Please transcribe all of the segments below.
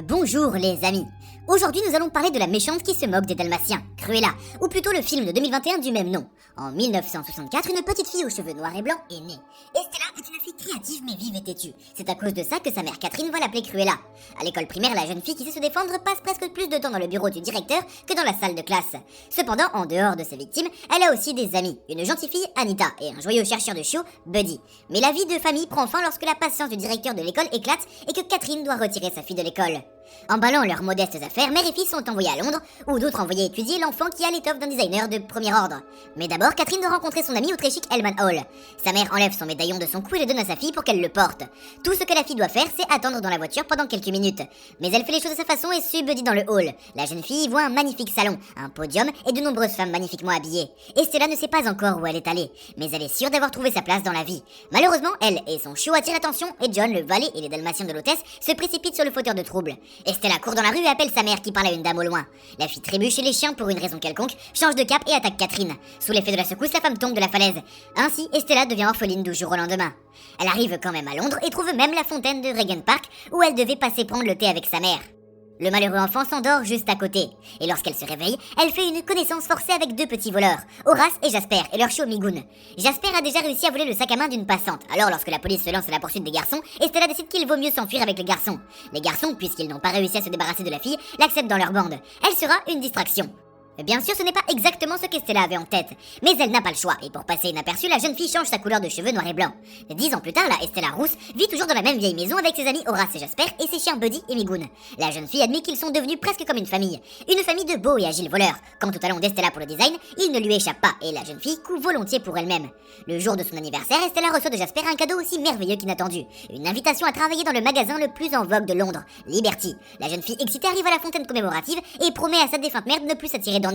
Bonjour les amis. Aujourd'hui nous allons parler de la méchante qui se moque des Dalmatiens, Cruella, ou plutôt le film de 2021 du même nom. En 1964, une petite fille aux cheveux noirs et blancs est née. Estella est une fille créative mais vive et têtue. C'est à cause de ça que sa mère Catherine va l'appeler Cruella. À l'école primaire, la jeune fille qui sait se défendre passe presque plus de temps dans le bureau du directeur que dans la salle de classe. Cependant, en dehors de ses victimes, elle a aussi des amis, une gentille fille, Anita, et un joyeux chercheur de chiots, Buddy. Mais la vie de famille prend fin lorsque la patience du directeur de l'école éclate et que Catherine doit retirer sa fille de l'école. Emballant leurs modestes affaires, mère et fille sont envoyés à Londres, où d'autres envoyés étudier l'enfant qui a l'étoffe d'un designer de premier ordre. Mais d'abord, Catherine doit rencontrer son ami au très chic Hellman Hall. Sa mère enlève son médaillon de son cou et le donne à sa fille pour qu'elle le porte. Tout ce que la fille doit faire, c'est attendre dans la voiture pendant quelques minutes. Mais elle fait les choses à sa façon et suit Buddy dans le hall. La jeune fille voit un magnifique salon, un podium et de nombreuses femmes magnifiquement habillées. Estella ne sait pas encore où elle est allée, mais elle est sûre d'avoir trouvé sa place dans la vie. Malheureusement, elle et son chiot attirent l'attention et John, le valet et les dalmatiens de l'hôtesse se précipitent sur le fauteur de trouble. Estella court dans la rue et appelle sa mère qui parle à une dame au loin. La fille trébuche et les chiens, pour une raison quelconque, change de cap et attaque Catherine. Sous l'effet de la secousse, la femme tombe de la falaise. Ainsi, Estella devient orpheline du jour au lendemain. Elle arrive quand même à Londres et trouve même la fontaine de Regent Park où elle devait passer prendre le thé avec sa mère. Le malheureux enfant s'endort juste à côté, et lorsqu'elle se réveille, elle fait une connaissance forcée avec deux petits voleurs, Horace et Jasper, et leur chiot Migoun. Jasper a déjà réussi à voler le sac à main d'une passante, alors lorsque la police se lance à la poursuite des garçons, Estella décide qu'il vaut mieux s'enfuir avec les garçons. Les garçons, puisqu'ils n'ont pas réussi à se débarrasser de la fille, l'acceptent dans leur bande. Elle sera une distraction. Bien sûr, ce n'est pas exactement ce qu'Estella avait en tête, mais elle n'a pas le choix, et pour passer inaperçue, la jeune fille change sa couleur de cheveux noir et blanc. 10 ans plus tard, la Estella rousse vit toujours dans la même vieille maison avec ses amis Horace et Jasper et ses chiens Buddy et Migoun. La jeune fille admet qu'ils sont devenus presque comme une famille de beaux et agiles voleurs. Quant au talent d'Estella pour le design, il ne lui échappe pas, et la jeune fille coud volontiers pour elle-même. Le jour de son anniversaire, Estella reçoit de Jasper un cadeau aussi merveilleux qu'inattendu, une invitation à travailler dans le magasin le plus en vogue de Londres, Liberty. La jeune fille excitée arrive à la fontaine commémorative et promet à sa défunte mère de ne plus s'attirer d'ennui.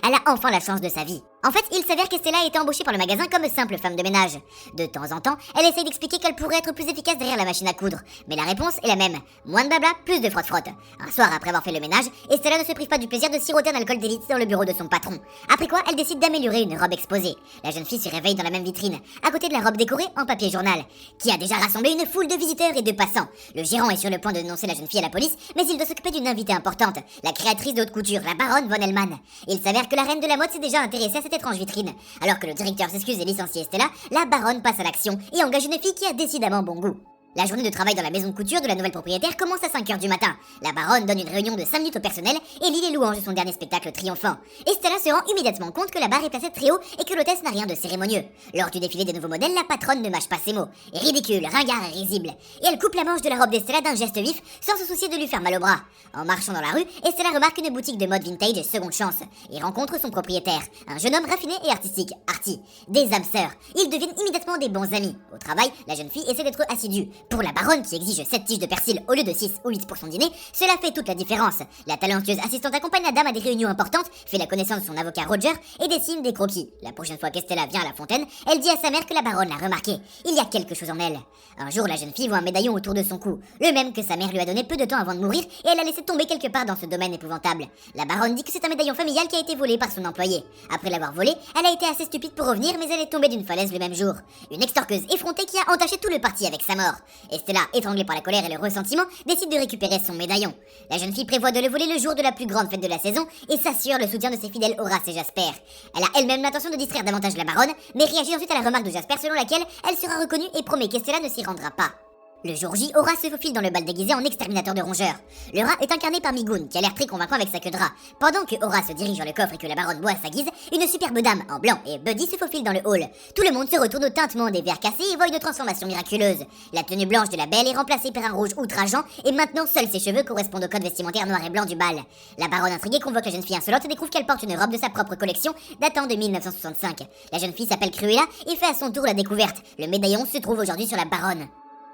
Elle a enfin la chance de sa vie. En fait, il s'avère qu'Estella a été embauchée par le magasin comme simple femme de ménage. De temps en temps, elle essaye d'expliquer qu'elle pourrait être plus efficace derrière la machine à coudre. Mais la réponse est la même. Moins de blabla, plus de frotte-frotte. Un soir, après avoir fait le ménage, Estella ne se prive pas du plaisir de siroter un alcool d'élite dans le bureau de son patron. Après quoi, elle décide d'améliorer une robe exposée. La jeune fille se réveille dans la même vitrine, à côté de la robe décorée en papier journal, qui a déjà rassemblé une foule de visiteurs et de passants. Le gérant est sur le point de dénoncer la jeune fille à la police, mais il doit s'occuper d'une invitée importante, la créatrice de haute couture, la baronne von Hellman. Il s'avère que la reine de la mode s'est déjà intéressée à cette étrange vitrine. Alors que le directeur s'excuse et licencie Estella, la baronne passe à l'action et engage une fille qui a décidément bon goût. La journée de travail dans la maison de couture de la nouvelle propriétaire commence à 5h du matin. La baronne donne une réunion de 5 minutes au personnel et lit les louanges de son dernier spectacle triomphant. Estella se rend immédiatement compte que la barre est placée très haut et que l'hôtesse n'a rien de cérémonieux. Lors du défilé des nouveaux modèles, la patronne ne mâche pas ses mots. Est ridicule, ringard et risible. Et elle coupe la manche de la robe d'Estella d'un geste vif sans se soucier de lui faire mal au bras. En marchant dans la rue, Estella remarque une boutique de mode vintage seconde chance et rencontre son propriétaire, un jeune homme raffiné et artistique, Artie. Des âmes sœurs. Ils deviennent immédiatement des bons amis. Au travail, la jeune fille essaie d'être assidue. Pour la baronne qui exige 7 tiges de persil au lieu de 6 ou 8 pour son dîner, cela fait toute la différence. La talentueuse assistante accompagne la dame à des réunions importantes, fait la connaissance de son avocat Roger et dessine des croquis. La prochaine fois qu'Estella vient à la fontaine, elle dit à sa mère que la baronne l'a remarqué. Il y a quelque chose en elle. Un jour, la jeune fille voit un médaillon autour de son cou, le même que sa mère lui a donné peu de temps avant de mourir, et elle l'a laissé tomber quelque part dans ce domaine épouvantable. La baronne dit que c'est un médaillon familial qui a été volé par son employé. Après l'avoir volé, elle a été assez stupide pour revenir, mais elle est tombée d'une falaise le même jour. Une extorqueuse effrontée qui a entaché tout le parti avec sa mort. Estella, étranglée par la colère et le ressentiment, décide de récupérer son médaillon. La jeune fille prévoit de le voler le jour de la plus grande fête de la saison et s'assure le soutien de ses fidèles Horace et Jasper. Elle a elle-même l'intention de distraire davantage la baronne, mais réagit ensuite à la remarque de Jasper selon laquelle elle sera reconnue et promet qu'Estella ne s'y rendra pas. Le jour J, Horace se faufile dans le bal déguisé en exterminateur de rongeurs. Le rat est incarné par Migoun, qui a l'air très convaincant avec sa queue de rat. Pendant que Horace se dirige vers le coffre et que la baronne boit à sa guise, une superbe dame en blanc et Buddy se faufile dans le hall. Tout le monde se retourne au tintement des verres cassés et voit une transformation miraculeuse. La tenue blanche de la belle est remplacée par un rouge outrageant et maintenant seuls ses cheveux correspondent au code vestimentaire noir et blanc du bal. La baronne intriguée convoque la jeune fille insolente et découvre qu'elle porte une robe de sa propre collection datant de 1965. La jeune fille s'appelle Cruella et fait à son tour la découverte. Le médaillon se trouve aujourd'hui sur la baronne.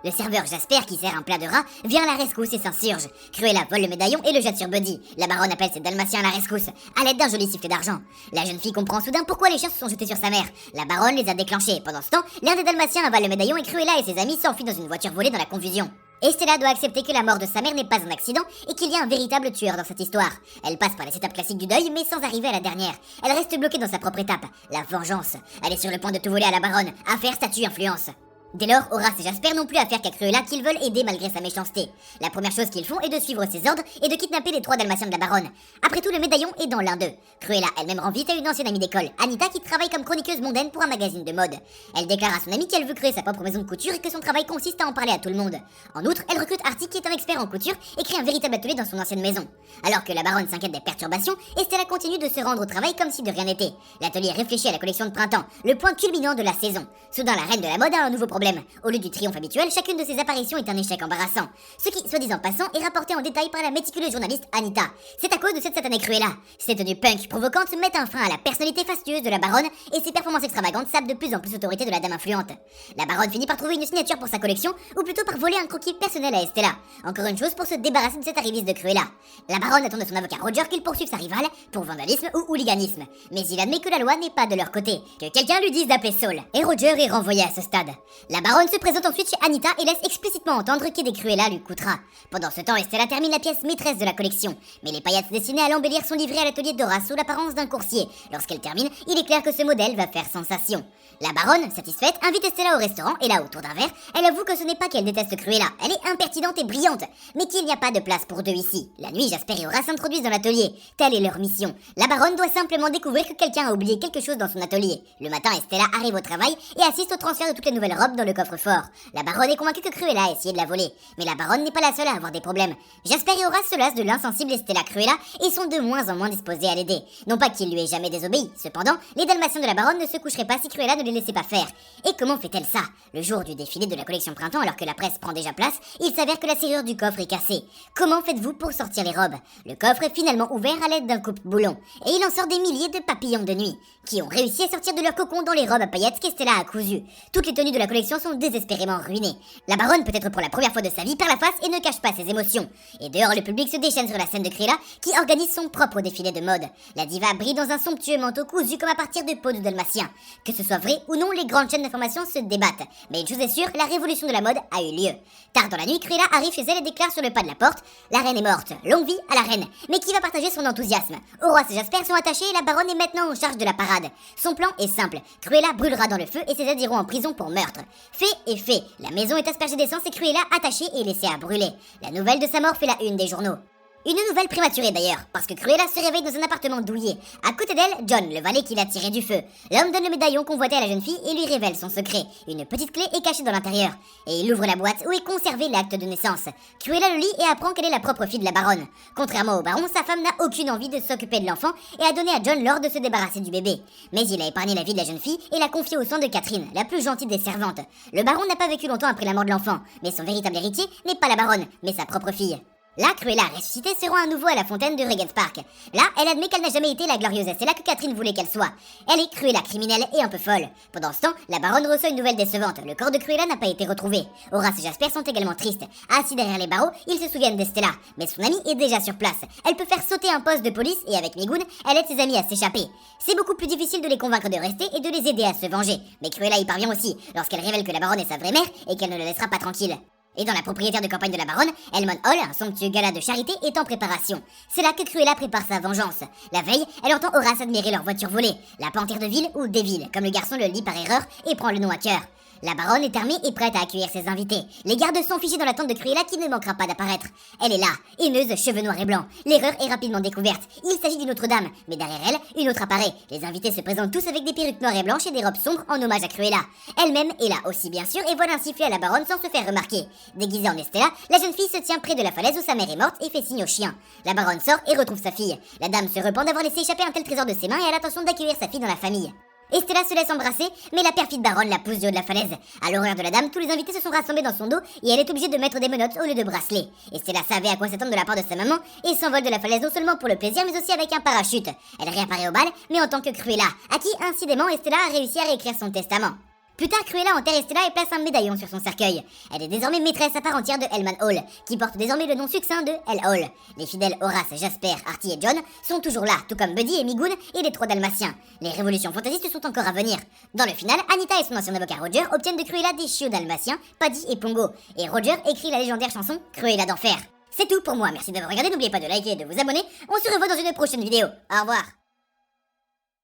Le serveur Jasper, qui sert un plat de rat, vient à la rescousse et s'insurge. Cruella vole le médaillon et le jette sur Buddy. La baronne appelle ses dalmatiens à la rescousse, à l'aide d'un joli sifflet d'argent. La jeune fille comprend soudain pourquoi les chiens se sont jetés sur sa mère. La baronne les a déclenchés. Pendant ce temps, l'un des dalmatiens avale le médaillon et Cruella et ses amis s'enfuient dans une voiture volée dans la confusion. Estella doit accepter que la mort de sa mère n'est pas un accident et qu'il y a un véritable tueur dans cette histoire. Elle passe par les étapes classiques du deuil, mais sans arriver à la dernière. Elle reste bloquée dans sa propre étape, la vengeance. Elle est sur le point de tout voler à la baronne, affaire statut influence. Dès lors, Horace et Jasper n'ont plus affaire qu'à Cruella qu'ils veulent aider malgré sa méchanceté. La première chose qu'ils font est de suivre ses ordres et de kidnapper les 3 dalmatiens de la baronne. Après tout, le médaillon est dans l'un d'eux. Cruella elle-même rend visite à une ancienne amie d'école, Anita, qui travaille comme chroniqueuse mondaine pour un magazine de mode. Elle déclare à son amie qu'elle veut créer sa propre maison de couture et que son travail consiste à en parler à tout le monde. En outre, elle recrute Artie, qui est un expert en couture, et crée un véritable atelier dans son ancienne maison. Alors que la baronne s'inquiète des perturbations, Estella continue de se rendre au travail comme si de rien n'était. L'atelier réfléchit à la collection de printemps, le point culminant de la saison. Soudain, la reine de la mode a un nouveau problème. Au lieu du triomphe habituel, chacune de ses apparitions est un échec embarrassant. Ce qui, soit disant passant, est rapporté en détail par la méticuleuse journaliste Anita. C'est à cause de cette satanée Cruella. Ses tenues punk provocantes mettent un frein à la personnalité fastueuse de la baronne et ses performances extravagantes sapent de plus en plus l'autorité de la dame influente. La baronne finit par trouver une signature pour sa collection, ou plutôt par voler un croquis personnel à Estella. Encore une chose pour se débarrasser de cette arriviste de Cruella. La baronne attend de son avocat Roger qu'il poursuive sa rivale pour vandalisme ou hooliganisme. Mais il admet que la loi n'est pas de leur côté. Que quelqu'un lui dise d'appeler Saul. Et Roger est renvoyé à ce stade. La baronne se présente ensuite chez Anita et laisse explicitement entendre qu'aider Cruella lui coûtera. Pendant ce temps, Estella termine la pièce maîtresse de la collection. Mais les paillettes destinées à l'embellir sont livrées à l'atelier d'Horace sous l'apparence d'un coursier. Lorsqu'elle termine, il est clair que ce modèle va faire sensation. La baronne, satisfaite, invite Estella au restaurant et là, autour d'un verre, elle avoue que ce n'est pas qu'elle déteste Cruella, elle est impertinente et brillante, mais qu'il n'y a pas de place pour deux ici. La nuit, Jasper et Horace s'introduisent dans l'atelier. Telle est leur mission. La baronne doit simplement découvrir que quelqu'un a oublié quelque chose dans son atelier. Le matin, Estella arrive au travail et assiste au transfert de toutes les nouvelles robes dans le coffre-fort. La baronne est convaincue que Cruella a essayé de la voler, mais la baronne n'est pas la seule à avoir des problèmes. Jasper et Horace se lassent de l'insensible Estella Cruella et sont de moins en moins disposés à l'aider. Non pas qu'il lui ait jamais désobéi, cependant, les dalmatiens de la baronne ne se coucheraient pas si Cruella ne les laissait pas faire. Et comment fait-elle ça? Le jour du défilé de la collection printemps, alors que la presse prend déjà place, il s'avère que la serrure du coffre est cassée. Comment faites-vous pour sortir les robes? Le coffre est finalement ouvert à l'aide d'un coupe-boulon, et il en sort des milliers de papillons de nuit, qui ont réussi à sortir de leur cocon dans les robes à paillettes qu'Estella a cousues. Toutes les tenues de la collection sont désespérément ruinées. La baronne, peut-être pour la première fois de sa vie, perd la face et ne cache pas ses émotions. Et dehors, le public se déchaîne sur la scène de Cruella, qui organise son propre défilé de mode. La diva brille dans un somptueux manteau cousu comme à partir de peau de dalmatien. Que ce soit vrai ou non, les grandes chaînes d'information se débattent. Mais une chose est sûre, la révolution de la mode a eu lieu. Tard dans la nuit, Cruella arrive chez elle et déclare sur le pas de la porte: la reine est morte, longue vie à la reine. Mais qui va partager son enthousiasme? Horace et Jasper sont attachés et la baronne est maintenant en charge de la parade. Son plan est simple, Cruella brûlera dans le feu et ses aides iront en prison pour meurtre. Fait est fait, la maison est aspergée d'essence et Cruella attachée et laissée à brûler. La nouvelle de sa mort fait la une des journaux. Une nouvelle prématurée d'ailleurs, parce que Cruella se réveille dans un appartement douillet. À côté d'elle, John, le valet qui l'a tiré du feu. L'homme donne le médaillon convoité à la jeune fille et lui révèle son secret. Une petite clé est cachée dans l'intérieur. Et il ouvre la boîte où est conservé l'acte de naissance. Cruella le lit et apprend qu'elle est la propre fille de la baronne. Contrairement au baron, sa femme n'a aucune envie de s'occuper de l'enfant et a donné à John l'ordre de se débarrasser du bébé. Mais il a épargné la vie de la jeune fille et l'a confiée aux soins de Catherine, la plus gentille des servantes. Le baron n'a pas vécu longtemps après la mort de l'enfant, mais son véritable héritier n'est pas la baronne, mais sa propre fille. Là, Cruella ressuscitée se rend à nouveau à la fontaine de Regent's Park. Là, elle admet qu'elle n'a jamais été la glorieuse Estella que Catherine voulait qu'elle soit. Elle est Cruella criminelle et un peu folle. Pendant ce temps, la baronne reçoit une nouvelle décevante. Le corps de Cruella n'a pas été retrouvé. Horace et Jasper sont également tristes. Assis derrière les barreaux, ils se souviennent d'Estella. Mais son amie est déjà sur place. Elle peut faire sauter un poste de police et avec Migoun, elle aide ses amis à s'échapper. C'est beaucoup plus difficile de les convaincre de rester et de les aider à se venger. Mais Cruella y parvient aussi, lorsqu'elle révèle que la baronne est sa vraie mère et qu'elle ne la laissera pas tranquille. Et dans la propriétaire de campagne de la baronne, Elmon Hall, un somptueux gala de charité, est en préparation. C'est là que Cruella prépare sa vengeance. La veille, elle entend Horace admirer leur voiture volée, la panthère de ville ou des villes, comme le garçon le lit par erreur et prend le nom à cœur. La baronne est armée et prête à accueillir ses invités. Les gardes sont figés dans l'attente de Cruella qui ne manquera pas d'apparaître. Elle est là, haineuse, cheveux noirs et blancs. L'erreur est rapidement découverte. Il s'agit d'une autre dame, mais derrière elle, une autre apparaît. Les invités se présentent tous avec des perruques noires et blanches et des robes sombres en hommage à Cruella. Elle-même est là aussi bien sûr et vole un sifflet à la baronne sans se faire remarquer. Déguisée en Estella, la jeune fille se tient près de la falaise où sa mère est morte et fait signe au chien. La baronne sort et retrouve sa fille. La dame se repent d'avoir laissé échapper un tel trésor de ses mains et a l'intention d'accueillir sa fille dans la famille. Estella se laisse embrasser, mais la perfide baronne la pousse du haut de la falaise. À l'horreur de la dame, tous les invités se sont rassemblés dans son dos et elle est obligée de mettre des menottes au lieu de bracelets. Estella savait à quoi s'attendre de la part de sa maman et s'envole de la falaise non seulement pour le plaisir mais aussi avec un parachute. Elle réapparaît au bal, mais en tant que Cruella, à qui incidemment Estella a réussi à réécrire son testament. Plus tard, Cruella enterre Estella et place un médaillon sur son cercueil. Elle est désormais maîtresse à part entière de Elmon Hall, qui porte désormais le nom succinct de Elle Hall. Les fidèles Horace, Jasper, Artie et John sont toujours là, tout comme Buddy et Migoun et les 3 dalmatiens. Les révolutions fantaisistes sont encore à venir. Dans le final, Anita et son ancien avocat Roger obtiennent de Cruella des chiots dalmatiens, Paddy et Pongo. Et Roger écrit la légendaire chanson Cruella d'enfer. C'est tout pour moi, merci d'avoir regardé, n'oubliez pas de liker et de vous abonner. On se revoit dans une prochaine vidéo. Au revoir.